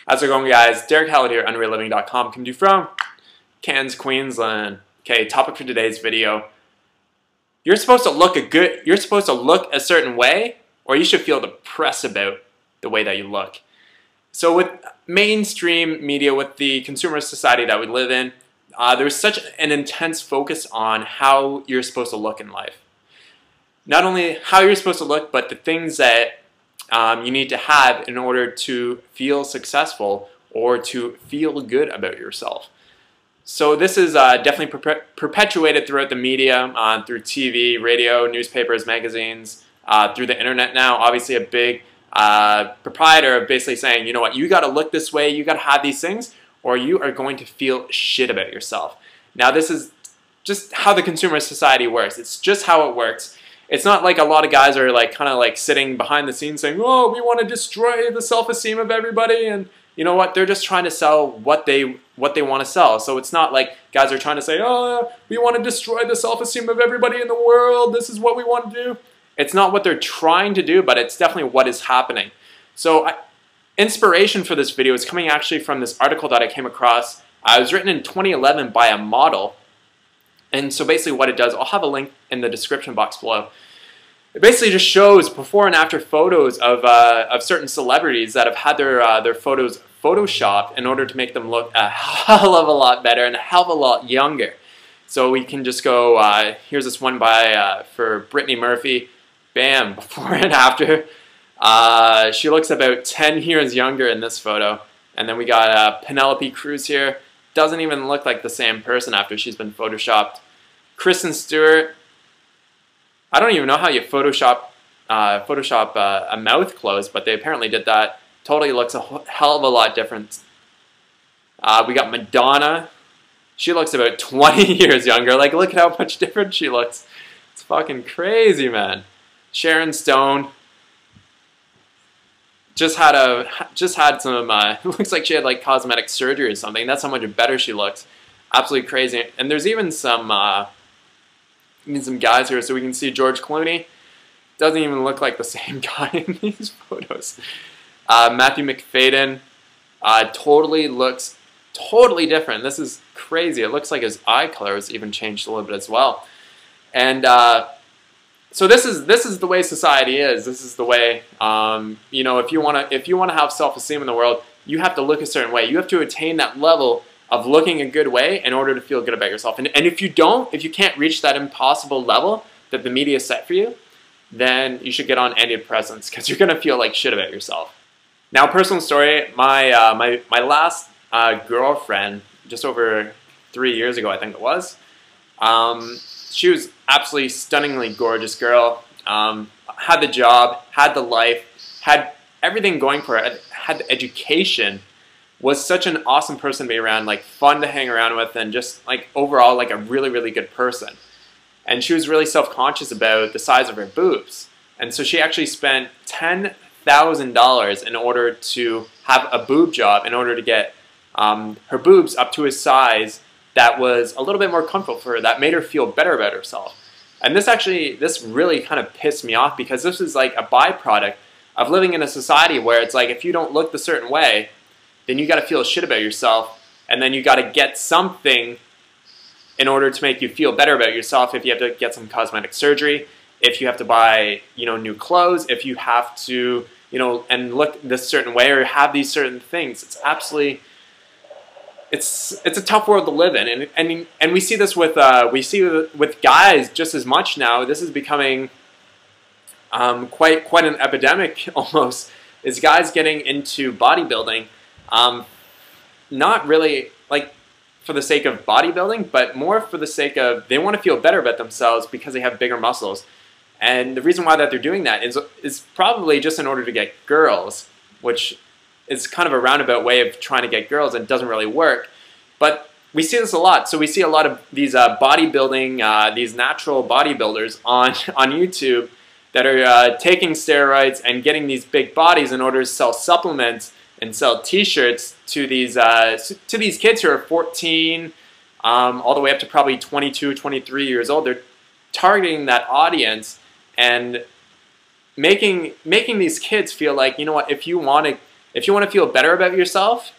How's it going, guys? Derek Hallett here, unrealliving.com, coming to you from Cairns, Queensland. Okay, topic for today's video. You're supposed to look a certain way, or you should feel depressed about the way that you look. So with mainstream media, with the consumer society that we live in, there's such an intense focus on how you're supposed to look in life. Not only how you're supposed to look, but the things that you need to have in order to feel successful or to feel good about yourself. So this is definitely perpetuated throughout the media, through TV, radio, newspapers, magazines, through the internet now. Obviously a big proprietor of basically saying, you know what, you got to look this way, you got to have these things, or you are going to feel shit about yourself. Now this is just how the consumer society works. It's just how it works. It's not like a lot of guys are like kind of like sitting behind the scenes saying, oh, we want to destroy the self-esteem of everybody, and you know what, they're just trying to sell what they want to sell. So it's not like guys are trying to say, oh, we want to destroy the self-esteem of everybody in the world, this is what we want to do. It's not what they're trying to do, but it's definitely what is happening. So inspiration for this video is coming actually from this article that I came across. It was written in 2011 by a model. And so basically what it does, I'll have a link in the description box below. It basically just shows before and after photos of certain celebrities that have had their photos photoshopped in order to make them look a hell of a lot better and a hell of a lot younger. So we can just go, here's this one for Brittany Murphy. Bam, before and after. She looks about 10 years younger in this photo. And then we got Penelope Cruz here. Doesn't even look like the same person after she's been photoshopped. Kristen Stewart. I don't even know how you Photoshop a mouth closed, but they apparently did that. Totally looks a hell of a lot different. We got Madonna. She looks about 20 years younger. Like, look at how much different she looks. It's fucking crazy, man. Sharon Stone. Just had some, looks like she had like cosmetic surgery or something. That's how much better she looks. Absolutely crazy. And there's even some guys here, so we can see George Clooney. Doesn't even look like the same guy in these photos. Matthew McFadden totally looks totally different. This is crazy. It looks like his eye color has even changed a little bit as well. And so this is the way society is. This is the way, you know, if you want to have self-esteem in the world, you have to look a certain way. You have to attain that level of looking a good way in order to feel good about yourself. And if you can't reach that impossible level that the media set for you, then you should get on antidepressants because you're gonna feel like shit about yourself. Now, personal story. My last girlfriend, just over 3 years ago, I think it was. She was absolutely stunningly gorgeous girl, had the job, had the life, had everything going for her, had the education, was such an awesome person to be around, like fun to hang around with, and just like overall like a really, really good person. And she was really self-conscious about the size of her boobs. And so she actually spent $10,000 in order to have a boob job, in order to get her boobs up to a size that was a little bit more comfortable for her, that made her feel better about herself. And this really kind of pissed me off, because this is like a byproduct of living in a society where it's like, if you don't look the certain way, then you got to feel shit about yourself, and then you got to get something in order to make you feel better about yourself. If you have to get some cosmetic surgery, if you have to buy, you know, new clothes, if you have to, you know, and look this certain way or have these certain things, it's absolutely, it's a tough world to live in, and we see this with guys just as much now. This is becoming quite an epidemic almost. Is guys getting into bodybuilding, not really like for the sake of bodybuilding, but more for the sake of they want to feel better about themselves because they have bigger muscles. And the reason why that they're doing that is probably just in order to get girls, which is kind of a roundabout way of trying to get girls, and it doesn't really work. But we see this a lot. So we see a lot of these bodybuilding, these natural bodybuilders on YouTube that are taking steroids and getting these big bodies in order to sell supplements and sell T-shirts to these kids who are 14, all the way up to probably 22, 23 years old. They're targeting that audience and making these kids feel like, you know what, if you want to If you want to feel better about yourself,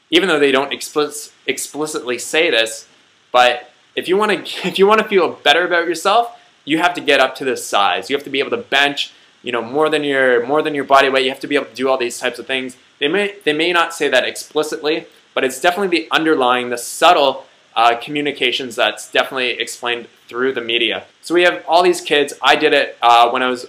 even though they don't explicitly say this, but if you want to feel better about yourself, you have to get up to this size. You have to be able to bench, more than your body weight. You have to be able to do all these types of things. They may not say that explicitly, but it's definitely the underlying, the subtle communications that's definitely explained through the media. So we have all these kids. I did it when I was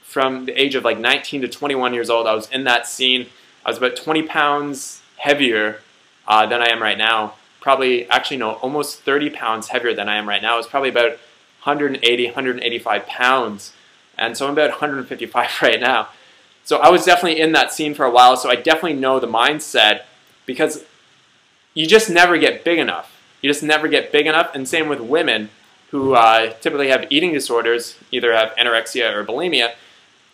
from the age of like 19 to 21 years old. I was in that scene. I was about 20 pounds heavier than I am right now. Probably, actually no, almost 30 pounds heavier than I am right now. I was probably about 180, 185 pounds. And so I'm about 155 right now. So I was definitely in that scene for a while, so I definitely know the mindset, because you just never get big enough. You just never get big enough, and same with women who typically have eating disorders, either have anorexia or bulimia.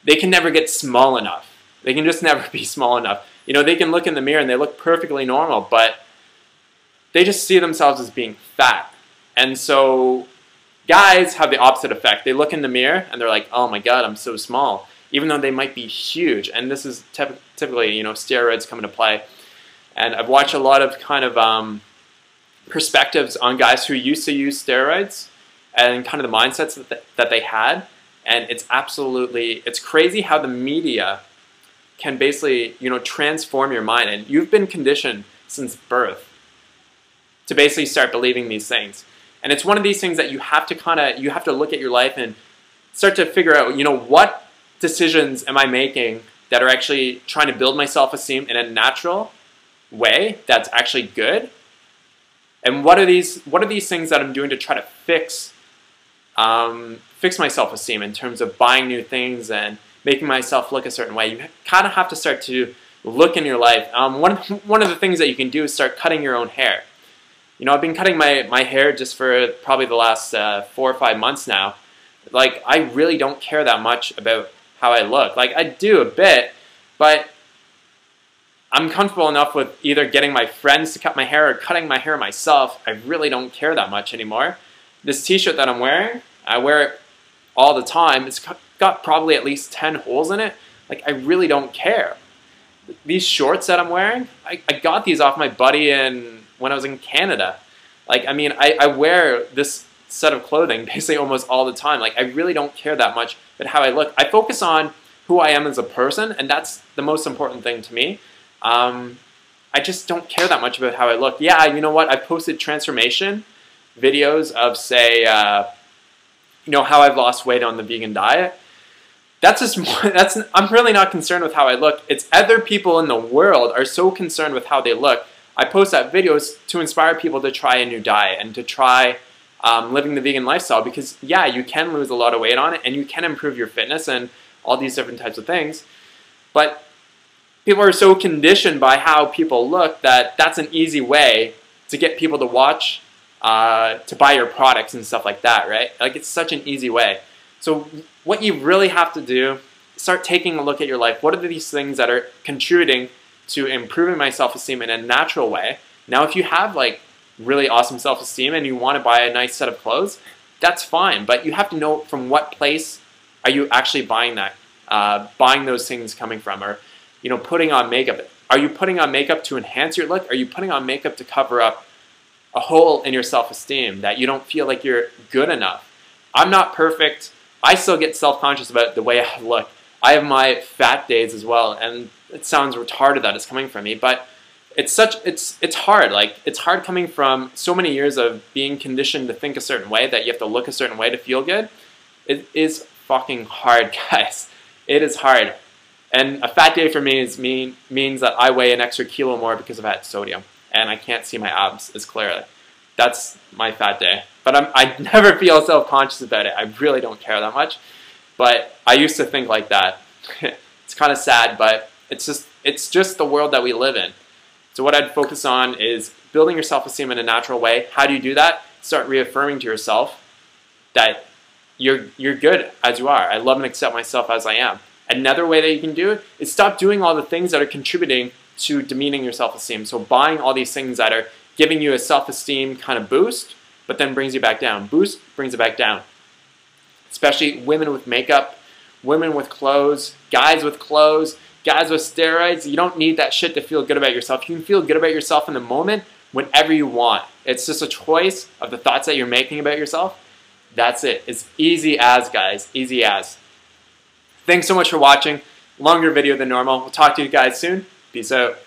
They can never get small enough. They can just never be small enough. They can look in the mirror and they look perfectly normal, but they just see themselves as being fat. And so guys have the opposite effect. They look in the mirror and they're like, oh my God, I'm so small, even though they might be huge. And this is typically, steroids come into play. And I've watched a lot of kind of perspectives on guys who used to use steroids and kind of the mindsets that they had. And it's crazy how the media can basically, transform your mind. And you've been conditioned since birth to basically start believing these things. And it's one of these things that you have to look at your life and start to figure out, what decisions am I making that are actually trying to build my self-esteem in a natural way that's actually good? And what are these things that I'm doing to try to fix my self-esteem in terms of buying new things and making myself look a certain way? You kind of have to start to look in your life. One of the things that you can do is start cutting your own hair. I've been cutting my hair just for probably the last 4 or 5 months now. Like, I really don't care that much about how I look. Like, I do a bit, but I'm comfortable enough with either getting my friends to cut my hair or cutting my hair myself. I really don't care that much anymore. This t-shirt that I'm wearing, I wear it all the time. It's got probably at least 10 holes in it. Like, I really don't care. These shorts that I'm wearing, I got these off my buddy when I was in Canada. Like, I mean, I wear this set of clothing basically almost all the time. Like, I really don't care that much about how I look. I focus on who I am as a person, and that's the most important thing to me. I just don't care that much about how I look. Yeah, you know what? I posted transformation videos of, say, how I've lost weight on the vegan diet. I'm really not concerned with how I look. It's other people in the world are so concerned with how they look. I post that videos to inspire people to try a new diet and to try living the vegan lifestyle, because yeah, you can lose a lot of weight on it and you can improve your fitness and all these different types of things. But people are so conditioned by how people look that that's an easy way to get people to watch, to buy your products and stuff like that, right? Like, it's such an easy way. So what you really have to do, start taking a look at your life. What are these things that are contributing to improving my self-esteem in a natural way? Now, if you have like really awesome self-esteem and you want to buy a nice set of clothes, that's fine. But you have to know from what place are you actually buying that, buying those things coming from, or putting on makeup. Are you putting on makeup to enhance your look? Are you putting on makeup to cover up a hole in your self-esteem that you don't feel like you're good enough? I'm not perfect. I still get self-conscious about the way I look. I have my fat days as well, and it sounds retarded that it's coming from me, but it's hard. Like, it's hard coming from so many years of being conditioned to think a certain way that you have to look a certain way to feel good. It is fucking hard, guys. It is hard. And a fat day for me means that I weigh an extra kilo more because I've had sodium, and I can't see my abs as clearly. That's my fat day. But I never feel self-conscious about it. I really don't care that much. But I used to think like that. It's kind of sad, but it's just the world that we live in. So what I'd focus on is building your self-esteem in a natural way. How do you do that? Start reaffirming to yourself that you're good as you are. I love and accept myself as I am. Another way that you can do it is stop doing all the things that are contributing to demeaning your self-esteem. So buying all these things that are giving you a self-esteem kind of boost, but then brings you back down. Boost brings it back down. Especially women with makeup, women with clothes, guys with clothes. Guys with steroids, you don't need that shit to feel good about yourself. You can feel good about yourself in the moment whenever you want. It's just a choice of the thoughts that you're making about yourself. That's it. It's easy as, guys. Easy as. Thanks so much for watching. Longer video than normal. We'll talk to you guys soon. Peace out.